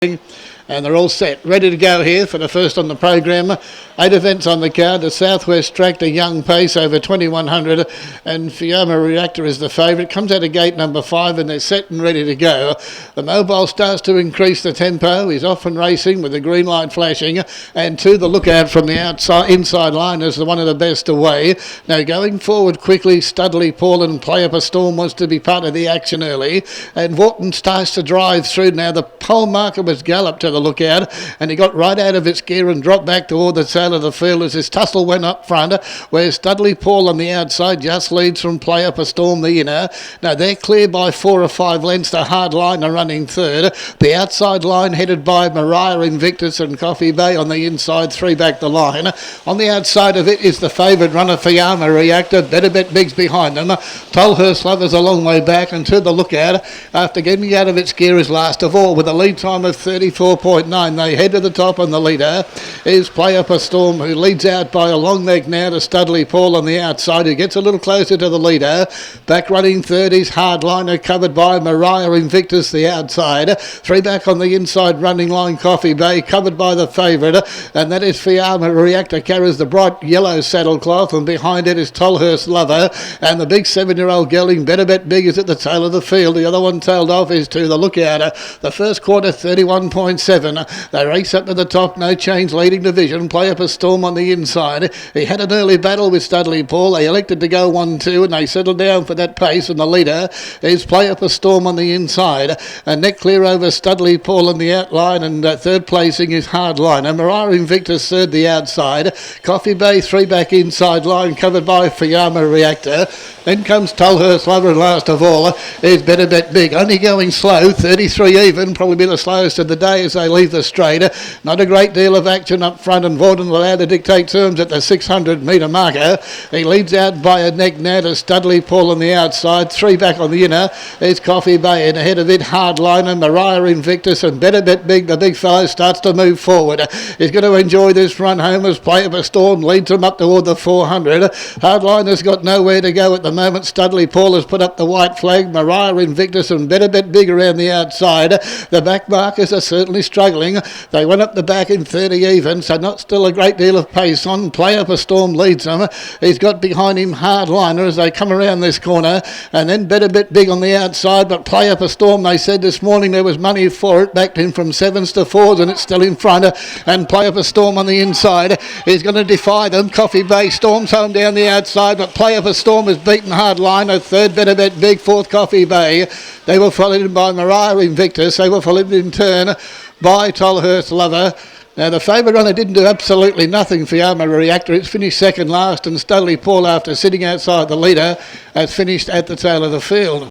And they're all set, ready to go here for the first on the program. 8 events on the card. The Southwest Tractor Young Pace over 2100, and Fiamma Reactor is the favourite. Comes out of gate number 5, and they're set and ready to go. The mobile starts to increase the tempo. He's off and racing with the green light flashing, and to the lookout from the outside inside line is the one of the best away. Now going forward quickly, Studley Paul and Play Up a Storm wants to be part of the action early, and Wharton starts to drive through. Now the pole marker was galloped to the lookout, and he got right out of its gear and dropped back toward the tail of the field as his tussle went up front, where Studley Paul on the outside just leads from Play Up a Storm the inner. Now they're clear by 4 or 5 lengths. The hard line are running third. The outside line headed by Mariah Invictus and Coffee Bay on the inside, 3 back the line. On the outside of it is the favourite runner, Fiamma Reactor. Better Bet Big's behind them. Tolhurst Lover's a long way back, and to the lookout after getting out of its gear is last of all with a lead time of 34.9. They head to the top, and the leader is Play Up a Storm, who leads out by a long leg now to Studley Paul on the outside, who gets a little closer to the leader. Back running third is Hardliner, covered by Mariah Invictus the outside. 3 back on the inside running line, Coffee Bay, covered by the favourite, and that is Fiamma Reactor, carries the bright yellow saddlecloth, and behind it is Tolhurst Lover, and the big 7-year-old gelding Better Bet Big is at the tail of the field. The other one tailed off is To the Lookout. The first quarter 31.7. They race up to the top, No Change leading division. Play Up a Storm on the inside. He had an early battle with Studley Paul. They elected to go 1-2, and they settled down for that pace, and the leader is Play Up a Storm on the inside. And neck clear over Studley Paul on the outline, and third placing is Hardliner. Mariah Invictus third the outside. Coffee Bay 3 back inside line, covered by Fiamma Reactor. Then comes Tolhurst Lover, and last of all is Better Bet Big. Only going slow, 33 even, probably be the slowest of the day as they leave the straight. Not a great deal of action up front, and Vorden allowed to dictate terms at the 600 metre marker. He leads out by a neck now to Studley Paul on the outside. 3 back on the inner is Coffee Bay, and ahead of it Hardliner, Mariah Invictus, and Better Bet Big. The big fellow starts to move forward. He's going to enjoy this run home as Play Up a Storm leads him up toward the 400. Hardliner's got nowhere to go at the moment. Studley Paul has put up the white flag. Mariah Invictus and Better Bet Big around the outside. The back markers are certainly struggling. They went up the back in 30 even, so not still a great deal of pace on. Play Up a Storm leads them. He's got behind him Hardliner as they come around this corner, and then Better Bet Big on the outside, but Play Up a Storm, they said this morning there was money for it, backed in from 7s to 4s, and it's still in front, and Play Up a Storm on the inside is going to defy them. Coffee Bay storms home down the outside, but Play Up a Storm has beaten Hardliner. Third Better Bet Big, fourth Coffee Bay. They were followed in by Mariah Invictus. They were followed in turn by Tolhurst Lover. Now the favourite runner didn't do absolutely nothing for Fiamma Reactor. It's finished second last, and Studley Paul, after sitting outside the leader, has finished at the tail of the field.